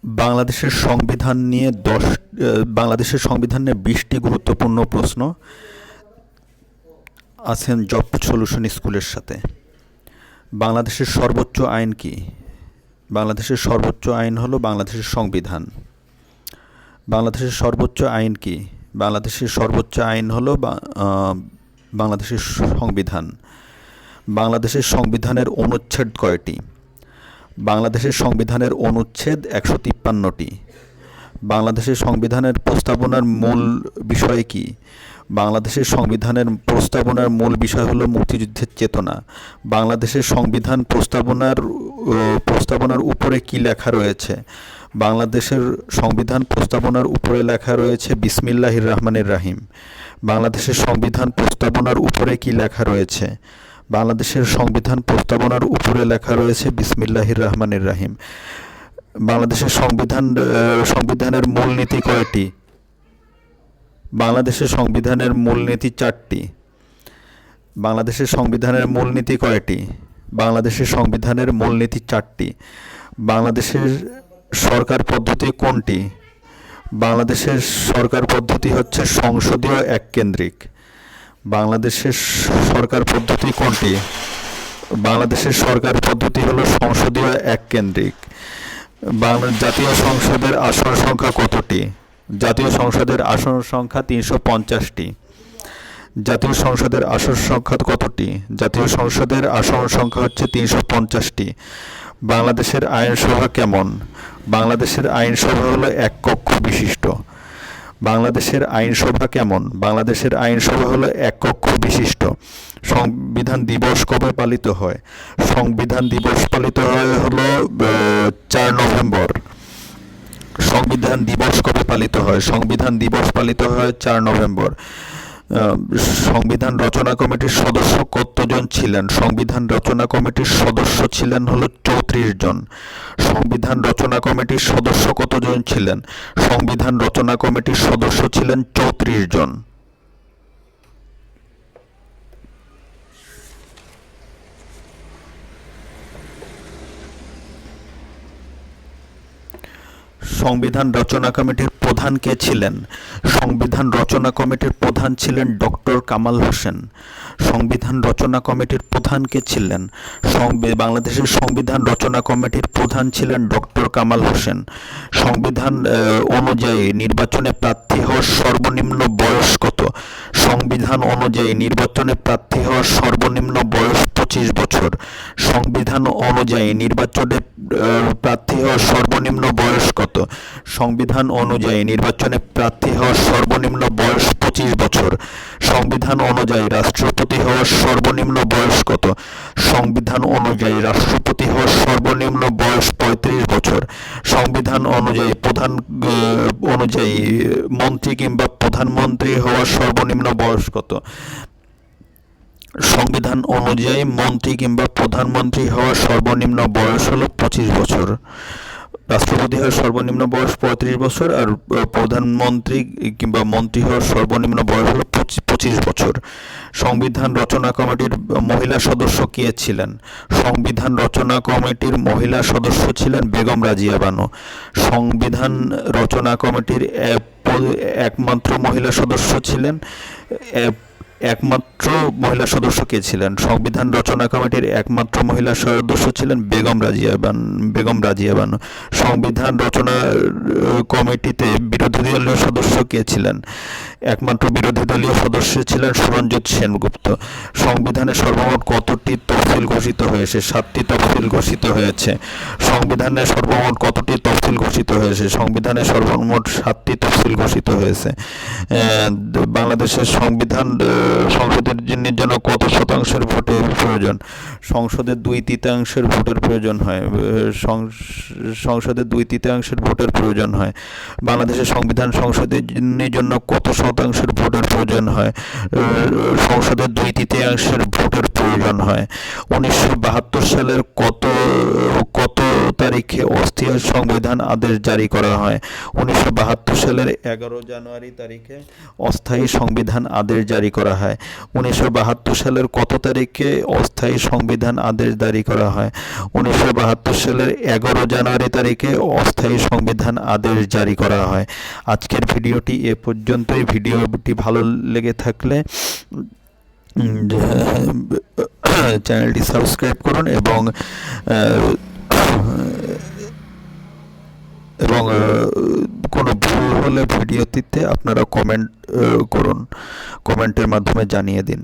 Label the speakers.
Speaker 1: বাংলাদেশের সংবিধান নিয়ে বাংলাদেশের সংবিধান নিয়ে 20টি গুরুত্বপূর্ণ প্রশ্ন আছেন জব সলিউশন স্কুলের সাথে। বাংলাদেশের সর্বোচ্চ আইন কি? বাংলাদেশের সর্বোচ্চ আইন হলো বাংলাদেশের সংবিধান। বাংলাদেশের সর্বোচ্চ আইন কি? বাংলাদেশের সর্বোচ্চ আইন হলো বাংলাদেশের সংবিধান। বাংলাদেশের সংবিধানের অনুচ্ছেদ কয়টি? বাংলাদেশের সংবিধানের অনুচ্ছেদ 153টি। বাংলাদেশের সংবিধানের প্রস্তাবনার মূল বিষয় কি? বাংলাদেশের সংবিধানের প্রস্তাবনার মূল বিষয় হলো মুক্তিযুদ্ধের চেতনা। বাংলাদেশের সংবিধান প্রস্তাবনার উপরে কি লেখা রয়েছে? বাংলাদেশের সংবিধান প্রস্তাবনার উপরে লেখা রয়েছে বিসমিল্লাহির রহমানির রহিম। বাংলাদেশের সংবিধান প্রস্তাবনার উপরে কি লেখা রয়েছে? বাংলাদেশের সংবিধান প্রস্তাবনার উপরে লেখা রয়েছে বিসমিল্লাহির রহমানির রহিম। বাংলাদেশের সংবিধানের মূলনীতি কয়টি? বাংলাদেশের সংবিধানের মূলনীতি 4টি। বাংলাদেশের সংবিধানের মূলনীতি কয়টি? বাংলাদেশের সংবিধানের মূলনীতি 4টি। বাংলাদেশের সরকার পদ্ধতি কোনটি? বাংলাদেশের সরকার পদ্ধতি হচ্ছে সংসদীয় এককেন্দ্রিক। বাংলাদেশের সরকার পদ্ধতি কোনটি? বাংলাদেশের সরকার পদ্ধতি হলো সংসদীয় এককেন্দ্রিক। জাতীয় সংসদের আসন সংখ্যা কতটি? জাতীয় সংসদের আসন সংখ্যা 350টি। জাতীয় সংসদের আসন সংখ্যা কতটি? জাতীয় সংসদের আসন সংখ্যা হচ্ছে 350টি। বাংলাদেশের আইনসভা কেমন? বাংলাদেশের আইনসভা হলো এক কক্ষ বিশিষ্ট। বাংলাদেশের আইনসভা কেমন? বাংলাদেশের আইনসভা হলো এক কক্ষ বিশিষ্ট। সংবিধান দিবস কবে পালিত হয়? সংবিধান দিবস পালিত হয় হলো 4 নভেম্বর। সংবিধান দিবস কবে পালিত হয়? সংবিধান দিবস পালিত হয় 4 নভেম্বর। সংবিধান রচনা কমিটির সদস্য কতজন ছিলেন? সংবিধান রচনা কমিটির সদস্য ছিলেন হলো 34 জন। সংবিধান রচনা কমিটির সদস্য কতজন ছিলেন? সংবিধান রচনা কমিটির সদস্য ছিলেন 34 জন। সংবিধান রচনা কমিটির প্রধান কে ছিলেন? সংবিধান রচনা কমিটির প্রধান ছিলেন ডক্টর কামাল হোসেন। সংবিধান রচনা কমিটির প্রধান কে ছিলেন? বাংলাদেশের সংবিধান রচনা কমিটির প্রধান ছিলেন ডক্টর কামাল হোসেন। সংবিধান অনুযায়ী নির্বাচনে প্রার্থী হওয়ার সর্বনিম্ন বয়স কত? সংবিধান অনুযায়ী নির্বাচনে প্রার্থী হওয়ার সর্বনিম্ন বয়স 25 বছর। সংবিধান অনুযায়ী নির্বাচনে প্রার্থী হওয়ার সর্বনিম্ন বয়স কত? সংবিধান অনুযায়ী নির্বাচনে প্রার্থী হওয়ার সর্বনিম্ন বয়স 25 বছর। সংবিধান অনুযায়ী রাষ্ট্রপতি হওয়ার সর্বনিম্ন বয়স কত? সংবিধান অনুযায়ী রাষ্ট্রপতি হওয়ার সর্বনিম্ন বয়স 35 বছর। সংবিধান অনুযায়ী মন্ত্রী কিংবা প্রধানমন্ত্রী হওয়ার সর্বনিম্ন বয়স কত? সংবিধান অনুযায়ী মন্ত্রী কিংবা প্রধানমন্ত্রী হওয়ার সর্বনিম্ন বয়স হলো 25 বছর। রাষ্ট্রপতি হওয়ার সর্বনিম্ন বয়স 35 বছর আর প্রধানমন্ত্রী কিংবা মন্ত্রী হওয়ার সর্বনিম্ন বয়স হলো 25 বছর। সংবিধান রচনা কমিটির মহিলা সদস্য কে ছিলেন? সংবিধান রচনা কমিটির মহিলা সদস্য ছিলেন বেগম রাজিয়া বানু। সংবিধান রচনা কমিটির একমাত্র মহিলা সদস্য কে ছিলেন? সংবিধান রচনা কমিটির একমাত্র মহিলা সদস্য ছিলেন বেগম রাজিয়া বানু। সংবিধান রচনা কমিটিতে বিরোধী দলীয় সদস্য কে ছিলেন? একমাত্র বিরোধী দলীয় সদস্য ছিলেন সুরঞ্জিত সেনগুপ্ত। সংবিধানে সর্বমোট কতটি তফসিল ঘোষিত হয়েছে? 7টি তফসিল ঘোষিত হয়েছে। সংবিধানে সর্বমোট কতটি তফসিল ঘোষিত হয়েছে? সংবিধানে সর্বমোট 7টি তফসিল ঘোষিত হয়েছে। বাংলাদেশের সংসদের জন্য কত শতাংশের ভোটের প্রয়োজন? সংসদে 2/3 ভোটের প্রয়োজন হয়। সংসদে 2/3 ভোটের প্রয়োজন হয়। বাংলাদেশের সংসদের জন্য কত শতাংশের ভোটের প্রয়োজন হয়? সংসদের 2/3 ভোটের প্রয়োজন হয়। 1972 সালের কত তারিখে তারিখে অস্থায়ী সংবিধান আদেশ জারি করা হয়? 1972 সালের 11 জানুয়ারি তারিখে অস্থায়ী সংবিধান আদেশ জারি করা হয়। 1972 সালের কত তারিখে অস্থায়ী সংবিধান আদেশ জারি করা হয়? 1972 সালের 11 জানুয়ারি তারিখে অস্থায়ী সংবিধান আদেশ জারি করা হয়। আজকের ভিডিওটি এ পর্যন্তই। ভিডিওটি ভালো লেগে থাকলে চ্যানেলটি সাবস্ক্রাইব করুন এবং কোনো ভুল হলে ভিডিওটিতে আপনারা কমেন্ট করুন, কমেন্টের মাধ্যমে জানিয়ে দিন।